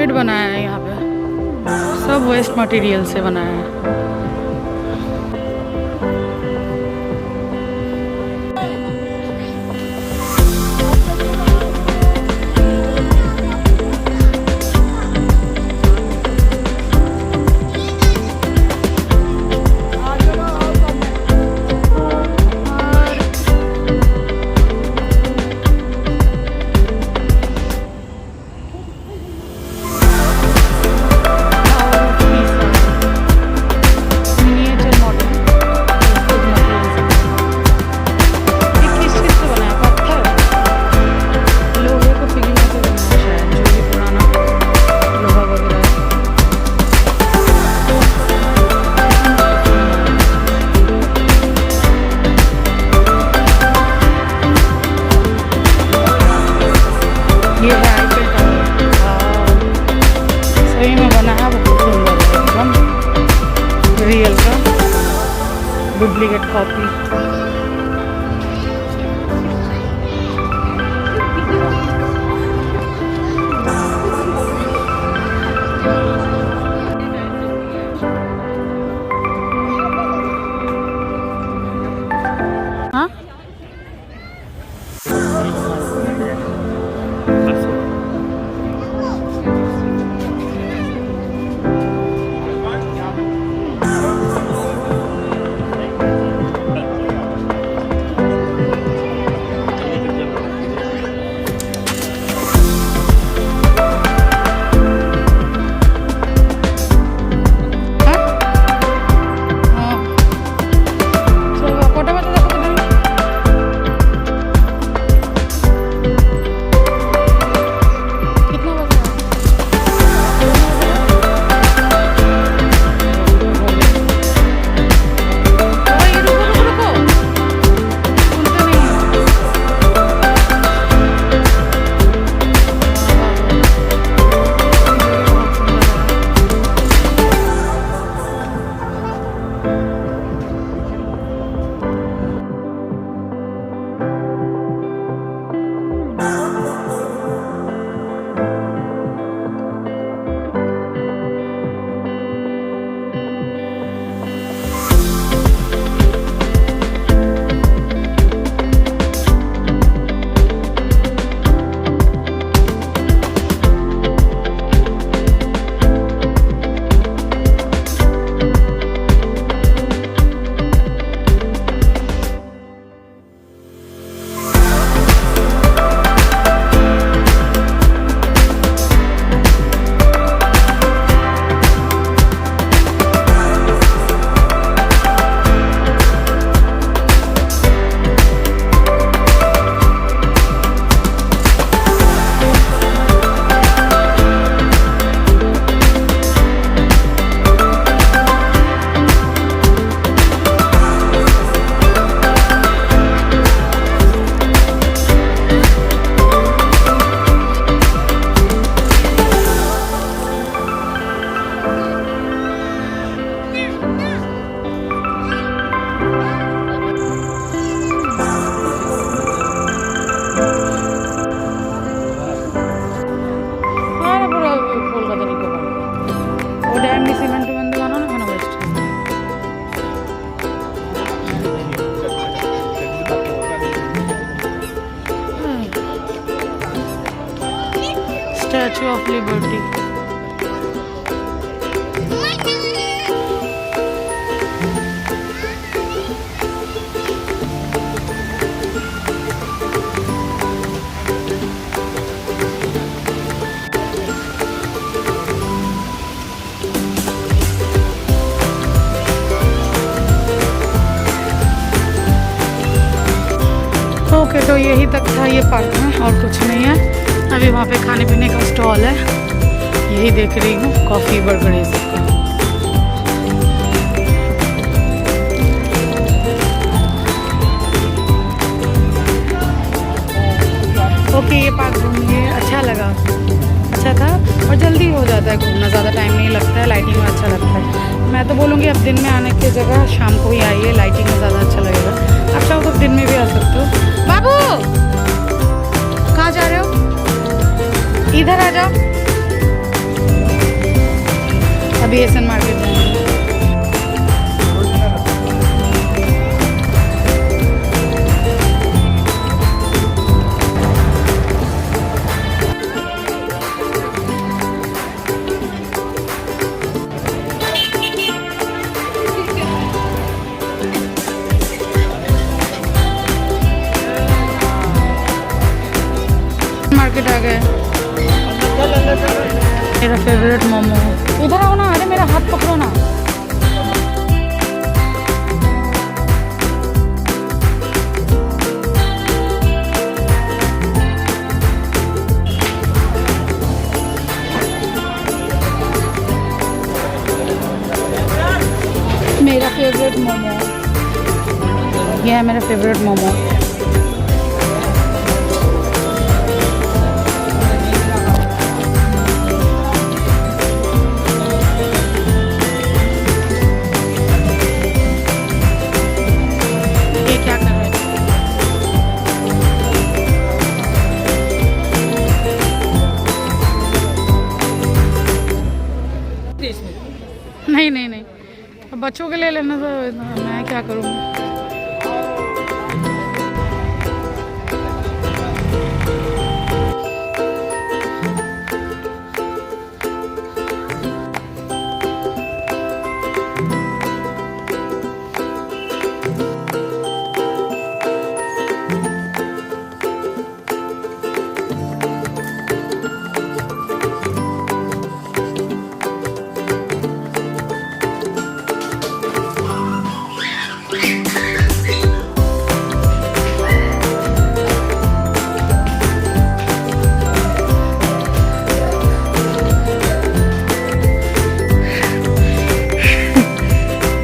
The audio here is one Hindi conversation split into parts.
पिरामिड बनाया है यहाँ पे, सब वेस्ट मटेरियल से बनाया है। रियल का डुप्लीकेट कॉपी। हाँ स्टैचू ऑफ लिबर्टी। ओके, तो यही तक था ये पार्क में, और कुछ नहीं है। अभी वहाँ पे खाने पीने का स्टॉल है, यही देख रही हूँ, कॉफ़ी बर्गर ये सब का। ओके, ये पार्क घूमिए, अच्छा लगा, अच्छा था और जल्दी हो जाता है घूमना, ज़्यादा टाइम नहीं लगता है, लाइटिंग में अच्छा लगता है। मैं तो बोलूँगी अब दिन में आने की जगह शाम को ही आइए, लाइटिंग में ज़्यादा अच्छा लगेगा। आप चाहो तो दिन में भी आ सकते हो। बाबू कहाँ जा रहे हो? इधर आ जाओ। BSN मार्केट जाएंगे। मार्केट आ गए। मेरा फेवरेट मोमो। इधर आओ ना, अरे मेरा हाथ पकड़ो ना। मेरा फेवरेट मोमो, यह है मेरा फेवरेट मोमो। नहीं नहीं नहीं, अब बच्चों के लिए लेना तो मैं क्या करूँ।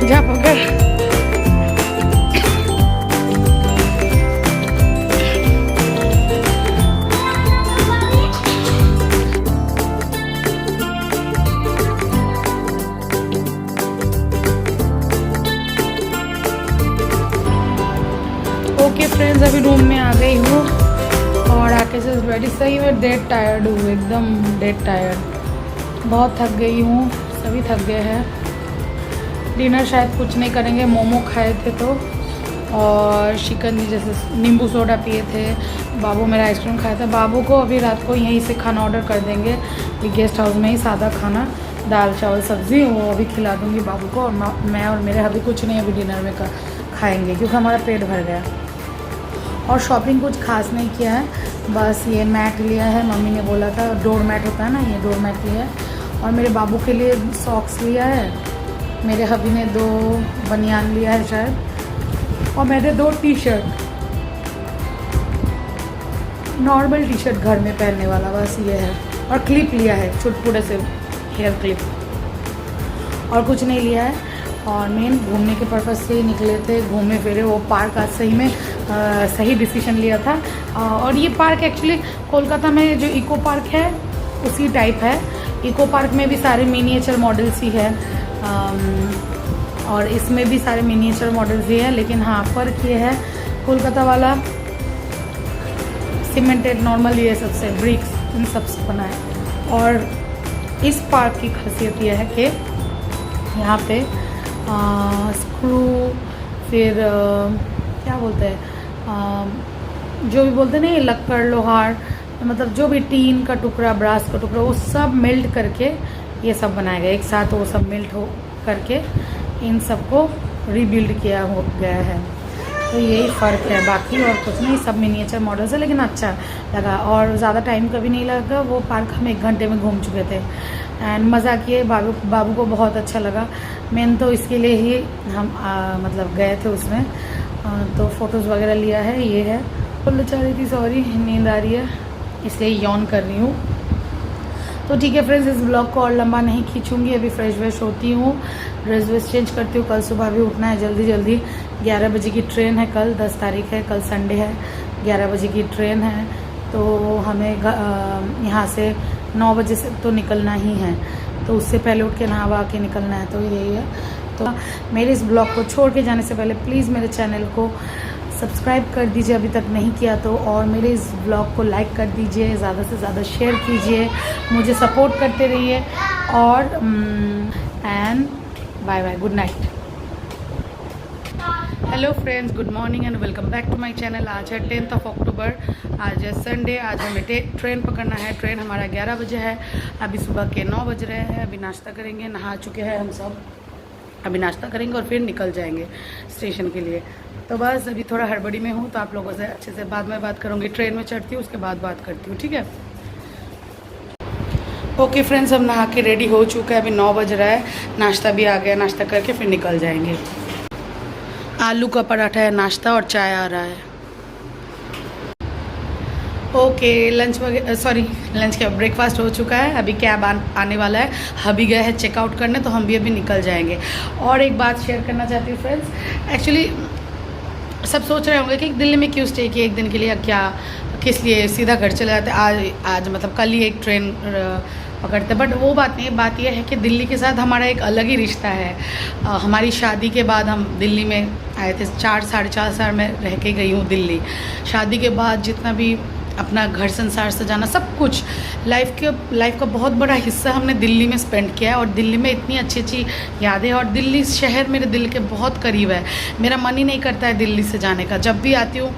जा पकड़। ओके फ्रेंड्स, अभी रूम में आ गई हूँ और आके से वेरी सही में डेड टायर्ड हूँ, एकदम डेड टायर्ड। बहुत थक गई हूँ, सभी थक गए हैं। डिनर शायद कुछ नहीं करेंगे, मोमो खाए थे तो, और शिकंजी जैसे नींबू सोडा पिए थे। बाबू मेरा आइसक्रीम खाया था। बाबू को अभी रात को यहीं से खाना ऑर्डर कर देंगे, गेस्ट हाउस में ही सादा खाना, दाल चावल सब्ज़ी, वो अभी खिला दूँगी बाबू को। और मैं और मेरे अभी कुछ नहीं अभी डिनर में खाएँगे क्योंकि हमारा पेट भर गया। और शॉपिंग कुछ खास नहीं किया है, बस ये मैट लिया है, मम्मी ने बोला था डोर मैट होता है ना, ये डोर मैट लिया है। और मेरे बाबू के लिए सॉक्स लिया है, मेरे हबी ने 2 बनियान लिया है शायद, और मैंने 2 टी-शर्ट, नॉर्मल टी-शर्ट घर में पहनने वाला, बस ये है। और क्लिप लिया है, चुटपुटे से हेयर क्लिप, और कुछ नहीं लिया है। और मेन घूमने के पर्पज़ से ही निकले थे, घूमे फिरे। वो पार्क आज सही में सही डिसीजन लिया था। और ये पार्क एक्चुअली कोलकाता में जो इको पार्क है उसी टाइप है। इको पार्क में भी सारे मिनिएचर मॉडल्स ही है, और इसमें भी सारे मिनिएचर मॉडल्स ही है। लेकिन हाँ, फ़र्क ये है, कोलकाता वाला सीमेंटेड नॉर्मल ये सबसे ब्रिक्स इन सबसे बना है। और इस पार्क की खासियत यह है कि यहाँ पे स्क्रू, फिर क्या बोलते हैं, जो भी बोलते हैं ना, ये लक्कड़, लोहार, मतलब जो भी टीन का टुकड़ा, ब्रास का टुकड़ा, वो सब मेल्ट करके ये सब बनाया गया एक साथ। वो सब मेल्ट हो करके इन सबको रीबिल्ड किया हो गया है। तो यही फ़र्क है, बाकी और कुछ नहीं, सब मिनिएचर मॉडल्स है। लेकिन अच्छा लगा और ज़्यादा टाइम कभी नहीं लगा। वो पार्क हम 1 घंटे में घूम चुके थे एंड मज़ा किए। बाबू को बहुत अच्छा लगा। मेन तो इसके लिए ही हम मतलब गए थे उसमें, तो फ़ोटोज़ वगैरह लिया है। ये है, बोलना चाह रही थी, सॉरी नींद आ रही है इसलिए यॉन कर रही हूँ। तो ठीक है फ्रेंड्स, इस ब्लॉग को और लंबा नहीं खींचूंगी। अभी फ्रेश व्रेश होती हूँ, ड्रेस वेस चेंज करती हूँ। कल सुबह भी उठना है जल्दी जल्दी। 11 बजे की ट्रेन है कल, 10 तारीख है, कल संडे है, 11 बजे की ट्रेन है। तो हमें यहाँ से 9 बजे से तो निकलना ही है, तो उससे पहले उठ के नहा के निकलना है। तो यही है। तो मेरे इस ब्लॉग को छोड़ के जाने से पहले प्लीज़ मेरे चैनल को सब्सक्राइब कर दीजिए अभी तक नहीं किया तो, और मेरे इस ब्लॉग को लाइक कर दीजिए, ज़्यादा से ज़्यादा शेयर कीजिए, मुझे सपोर्ट करते रहिए। और and bye bye, good night. Hello friends, good morning and welcome back to my channel. आज है 10 अक्टूबर, आज है संडे। आज हमें ट्रेन पकड़ना है। ट्रेन हमारा 11 बजे है। अभी सुबह के 9 बज रहे हैं। अभी नाश्ता करेंगे, नहा चुके हैं हम सब। अभी नाश्ता करेंगे और फिर निकल जाएंगे स्टेशन के लिए। तो बस अभी थोड़ा हड़बड़ी में हूँ, तो आप लोगों से अच्छे से बाद में बात करूँगी। ट्रेन में चढ़ती हूँ, उसके बाद बात करती हूँ, ठीक है। ओके फ्रेंड्स, हम नहा के रेडी हो चुके हैं। अभी 9 बज रहा है, नाश्ता भी आ गया। नाश्ता करके फिर निकल जाएंगे। आलू का पराठा है नाश्ता और चाय आ रहा है। ओके, लंच वगैरह लंच क्या ब्रेकफास्ट हो चुका है। अभी कैब आने वाला है। हबी गए हैं चेकआउट करने, तो हम भी अभी निकल जाएंगे। और एक बात शेयर करना चाहती हूँ फ्रेंड्स, एक्चुअली सब सोच रहे होंगे कि दिल्ली में क्यों स्टे किया एक दिन के लिए, क्या किस लिए सीधा घर चले जाते। आज मतलब कल ही एक ट्रेन पकड़ते, बट वो बात नहीं। बात यह है कि दिल्ली के साथ हमारा एक अलग ही रिश्ता है। हमारी शादी के बाद हम दिल्ली में आए थे। 4-4.5 साल में रह के गई हूँ दिल्ली। शादी के बाद जितना भी अपना घर संसार सजाना, सब कुछ लाइफ का बहुत बड़ा हिस्सा हमने दिल्ली में स्पेंड किया है। और दिल्ली में इतनी अच्छी अच्छी यादें, और दिल्ली शहर मेरे दिल के बहुत करीब है। मेरा मन ही नहीं करता है दिल्ली से जाने का। जब भी आती हूँ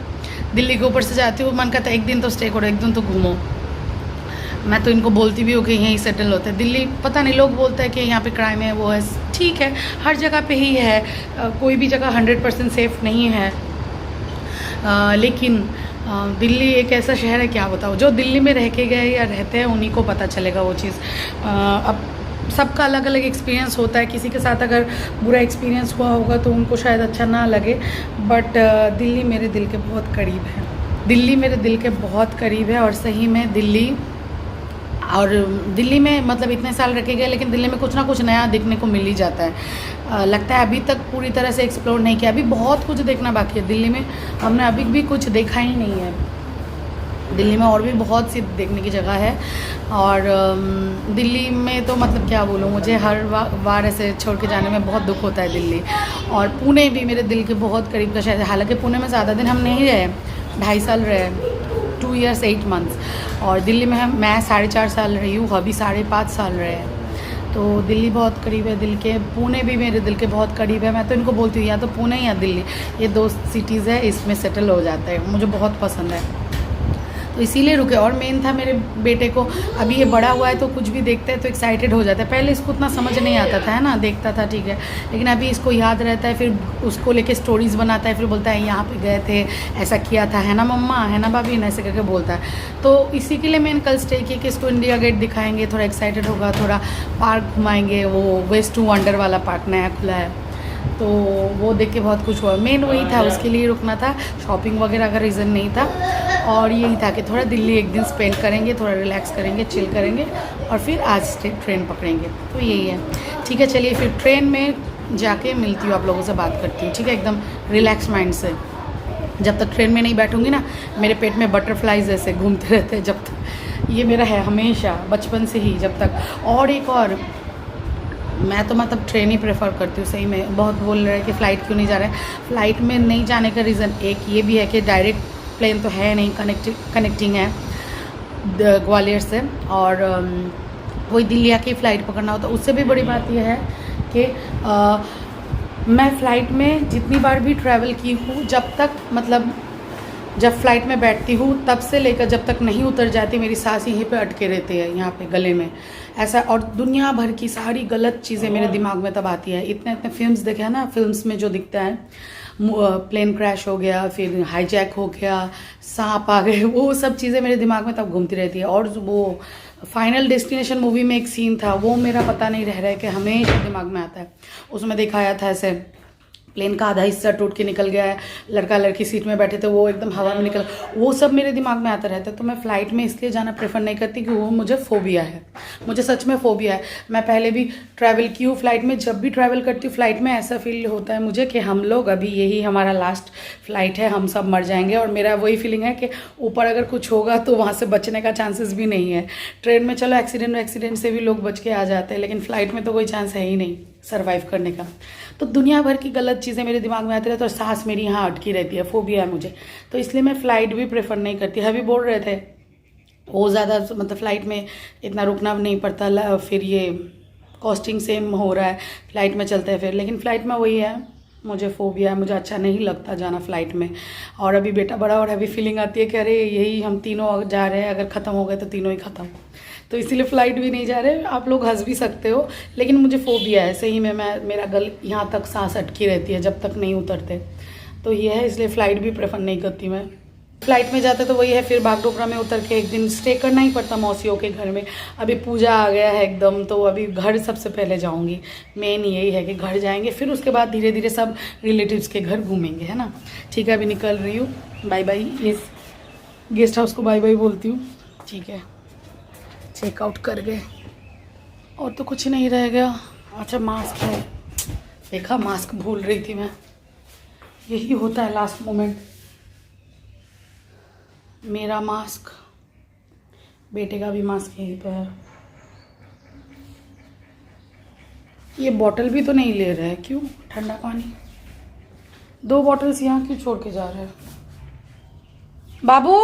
दिल्ली के ऊपर से जाती हूँ, मन करता है एक दिन तो स्टे करो, एक दिन तो घूमो। मैं तो इनको बोलती भी हूँ कि यहीं सेटल होते हैं। दिल्ली पता नहीं, लोग बोलते हैं कि यहाँ पे क्राइम है, वो है। ठीक है, हर जगह पे ही है। कोई भी जगह 100% सेफ़ नहीं है। लेकिन दिल्ली एक ऐसा शहर है, क्या बताओ, जो दिल्ली में रह के गए या रहते हैं उन्हीं को पता चलेगा वो चीज़। अब सबका अलग अलग एक्सपीरियंस होता है। किसी के साथ अगर बुरा एक्सपीरियंस हुआ होगा तो उनको शायद अच्छा ना लगे, बट दिल्ली मेरे दिल के बहुत करीब है। दिल्ली मेरे दिल के बहुत करीब है। और सही में दिल्ली में मतलब इतने साल रखे गए, लेकिन दिल्ली में कुछ ना कुछ नया देखने को मिल ही जाता है। लगता है अभी तक पूरी तरह से एक्सप्लोर नहीं किया। अभी बहुत कुछ देखना बाकी है दिल्ली में। हमने अभी भी कुछ देखा ही नहीं है। दिल्ली में और भी बहुत सी देखने की जगह है। और दिल्ली में तो मतलब क्या बोलूँ, मुझे हर बार ऐसे छोड़ के जाने में बहुत दुख होता है दिल्ली। और पुणे भी मेरे दिल के बहुत करीब का शहर है। हालांकि पुणे में ज़्यादा दिन हम नहीं रहे, 2.5 साल रहे, 2 years 8 months। और दिल्ली में मैं 4.5 साल रही हूँ, अभी 5.5 साल रहे हैं। तो दिल्ली बहुत करीब है दिल के। पुणे भी मेरे दिल के बहुत करीब है। मैं तो इनको बोलती हूँ या तो पुणे या दिल्ली, ये 2 सिटीज़ है, इसमें सेटल हो जाता है। मुझे बहुत पसंद है, तो इसीलिए रुके। और मेन था मेरे बेटे को, अभी ये बड़ा हुआ है तो कुछ भी देखता है तो एक्साइटेड हो जाता है। पहले इसको उतना समझ नहीं आता था, है ना, देखता था ठीक है, लेकिन अभी इसको याद रहता है। फिर उसको लेके स्टोरीज़ बनाता है, फिर बोलता है यहाँ पे गए थे, ऐसा किया था, है ना मम्मा, है ना भाभी, ऐसे करके बोलता है। तो इसी के लिए मैंने कल स्टे किया कि इसको इंडिया गेट दिखाएंगे, थोड़ा एक्साइटेड होगा, थोड़ा पार्क घुमाएंगे। वो वेस्ट टू वंडर वाला पार्क नया खुला है, तो वो देख के बहुत खुश हुआ। मेन वही था, उसके लिए रुकना था। शॉपिंग वगैरह का रीज़न नहीं था। और यही था कि थोड़ा दिल्ली एक दिन स्पेंड करेंगे, थोड़ा रिलैक्स करेंगे, चिल करेंगे, और फिर आज ट्रेन पकड़ेंगे। तो यही है, ठीक है। चलिए फिर ट्रेन में जाके मिलती हूँ, आप लोगों से बात करती हूँ, ठीक है, एकदम रिलैक्स माइंड से। जब तक ट्रेन में नहीं बैठूँगी ना, मेरे पेट में बटरफ्लाइज ऐसे घूमते रहते हैं। जब तक ये मेरा है हमेशा, बचपन से ही, जब तक। और एक और, मैं तो मतलब ट्रेन ही प्रेफर करती हूँ सही में। बहुत बोल रहे हैं कि फ़्लाइट क्यों नहीं जा रहे हैं। फ़्लाइट में नहीं जाने का रीज़न एक ये भी है कि डायरेक्ट प्लेन तो है नहीं, कनेक्टिंग है ग्वालियर से, और वही दिल्ली आके फ़्लाइट पकड़ना होता है। उससे भी बड़ी बात यह है कि मैं फ़्लाइट में जितनी बार भी ट्रैवल की हूँ, जब फ़्लाइट में बैठती हूँ तब से लेकर जब तक नहीं उतर जाती, मेरी सांस यहीं पे अटके रहती है, यहाँ पे गले में ऐसा। और दुनिया भर की सारी गलत चीज़ें मेरे दिमाग में तब आती है। इतने फिल्म्स देखे हैं ना, फिल्म्स में जो दिखता है, प्लेन क्रैश हो गया, फिर हाईजैक हो गया, सांप आ गए, वो सब चीज़ें मेरे दिमाग में तब घूमती रहती है। और वो फाइनल डेस्टिनेशन मूवी में एक सीन था, वो मेरा पता नहीं रह रहा है कि हमेशा दिमाग में आता है। उसमें दिखाया था ऐसे प्लेन का आधा हिस्सा टूट के निकल गया है, लड़का लड़की सीट में बैठे थे, वो एकदम हवा में निकल, वो सब मेरे दिमाग में आता रहता है। तो मैं फ़्लाइट में इसलिए जाना प्रेफर नहीं करती कि वो मुझे फ़ोबिया है, मुझे सच में फ़ोबिया है। मैं पहले भी ट्रैवल की हूँ फ़्लाइट में। जब भी ट्रैवल करती हूँ फ़्लाइट में ऐसा फील होता है मुझे कि हम लोग अभी यही हमारा लास्ट फ़्लाइट है, हम सब मर जाएंगे। और मेरा वही फीलिंग है कि ऊपर अगर कुछ होगा तो वहाँ से बचने का चांसेस भी नहीं है। ट्रेन में चलो एक्सीडेंट से भी लोग बच के आ जाते हैं, लेकिन फ़्लाइट में तो कोई चांस है ही नहीं सर्वाइव करने का। तो दुनिया भर की गलत चीज़ें मेरे दिमाग में आती रहती है, और सांस मेरी यहाँ अटकी रहती है, फ़ोबिया है मुझे। तो इसलिए मैं फ़्लाइट भी प्रेफर नहीं करती। अभी बोल रहे थे वो ज़्यादा मतलब फ़्लाइट में इतना रुकना नहीं पड़ता, फिर ये कॉस्टिंग सेम हो रहा है, फ़्लाइट में चलते हैं फिर। लेकिन फ़्लाइट में वही है, मुझे फ़ोबिया है, मुझे अच्छा नहीं लगता जाना फ़्लाइट में। और अभी बेटा बड़ा और अभी फीलिंग आती है कि अरे यही हम तीनों जा रहे हैं, अगर ख़त्म हो गए तो तीनों ही ख़त्म, तो इसीलिए फ़्लाइट भी नहीं जा रहे। आप लोग हंस भी सकते हो, लेकिन मुझे फ़ोबिया है सही में। मेरा गल यहाँ तक सांस अटकी रहती है जब तक नहीं उतरते, तो ये है, इसलिए फ़्लाइट भी प्रेफर नहीं करती मैं। फ़्लाइट में जाते तो वही है, फिर बागडोगरा में उतर के एक दिन स्टे करना ही पड़ता मौसियों के घर में। अभी पूजा आ गया है एकदम, तो अभी घर सबसे पहले जाऊंगी। मेन यही है कि घर जाएंगे, फिर उसके बाद धीरे धीरे सब रिलेटिव्स के घर घूमेंगे, है ना। ठीक है, अभी निकल रही हूँ, बाय बाय। इस गेस्ट हाउस को बाय बाय बोलती हूँ। ठीक है, चेकआउट कर गए और तो कुछ नहीं रह गया। अच्छा मास्क है, देखा मास्क भूल रही थी मैं, यही होता है लास्ट मोमेंट। मेरा मास्क, बेटे का भी मास्क यहीं पे है। ये बॉटल भी तो नहीं ले रहा है, क्यों? ठंडा पानी 2 बॉटल्स यहाँ क्यों छोड़ के जा रहे हैं बाबू?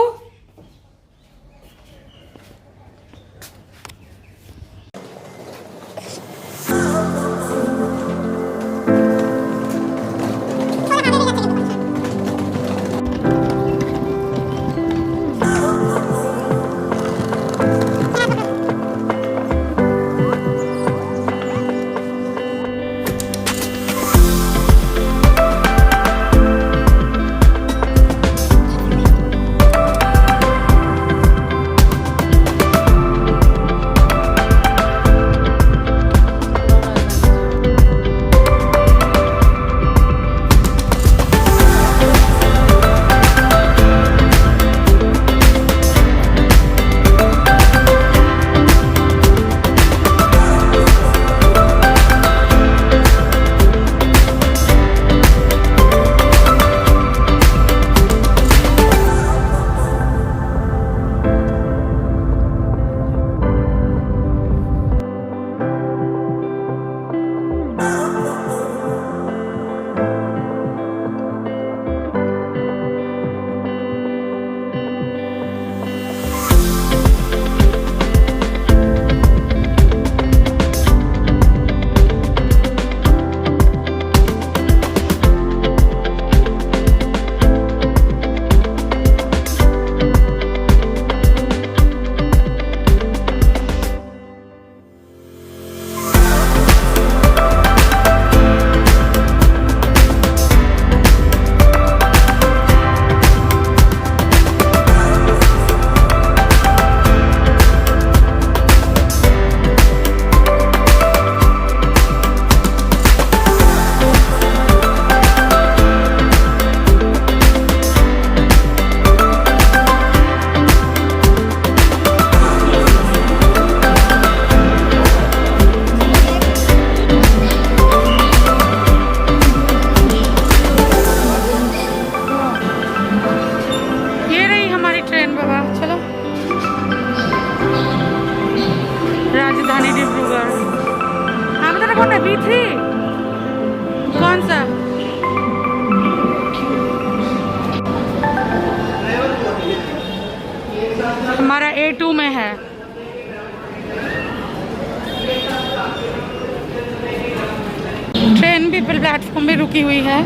राजधानी डिब्रूगढ़। हाँ मतलब कौन है B3? कौन सा? हमारा A2 में है। ट्रेन भी प्लेटफॉर्म में रुकी हुई है।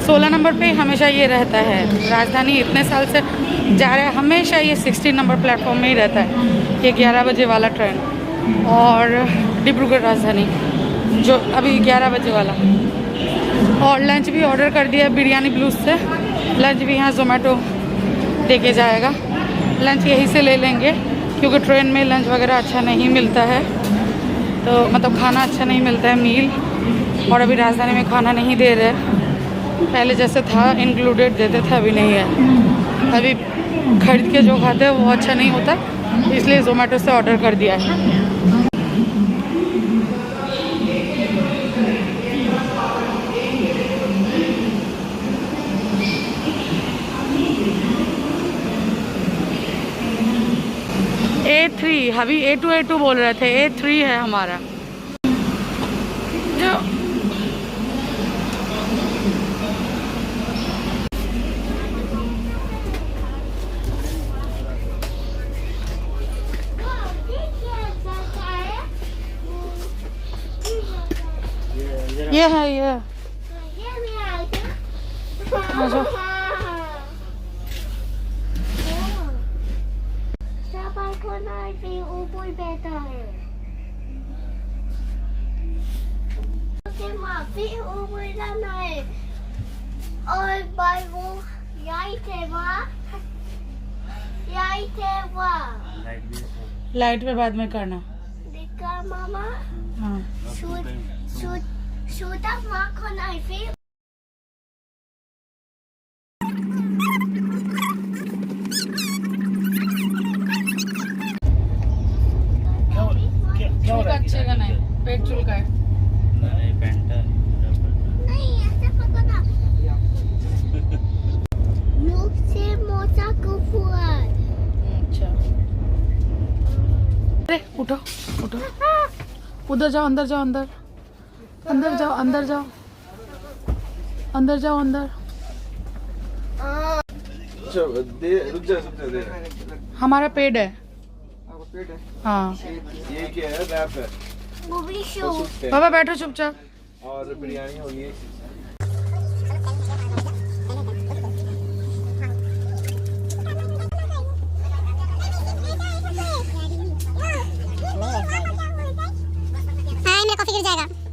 16 नंबर पे हमेशा ये रहता है। राजधानी इतने साल से जा रहा है, हमेशा ये 16 नंबर प्लेटफॉर्म में ही रहता है। ये 11 बजे वाला ट्रेन और डिब्रूगढ़ राजधानी जो अभी 11 बजे वाला। और लंच भी ऑर्डर कर दिया बिरयानी ब्लूज से। लंच भी यहाँ जोमेटो दे के जाएगा। लंच यहीं से ले लेंगे क्योंकि ट्रेन में लंच वगैरह अच्छा नहीं मिलता है, तो मतलब खाना अच्छा नहीं मिलता है मील। और अभी राजधानी में खाना नहीं दे रहे, पहले जैसे था इंक्लूडेड देते थे, अभी नहीं है। अभी खरीद के जो खाते हैं वो अच्छा नहीं होता, इसलिए जोमेटो से ऑर्डर कर दिया है। A3, अभी A2 बोल रहे थे, A3 है हमारा जो। ये है ये। अच्छा ऊपर बैठा है फिर ऊपर जाना है और भाई वो यही थे वहाँ लाइट पे बाद में करना। देखा मामा हाँ शूट माँ खोना है फिर अच्छे का नहीं, पेट्रोल का है। नहीं ऐसे पकड़ना मुख से मोचा को फुआ अच्छा अरे उठो उठो, उधर जाओ, अंदर जाओ, अंदर अंदर जाओ, अंदर जाओ, अंदर जाओ, अंदर। रुक जा दे। हमारा पेड़ है। हाँ ये क्या है? रैप है। मूवी शो पापा बैठो चुपचाप। और बिरयानी होगी। हाँ मेरा कॉफी गिर जाएगा।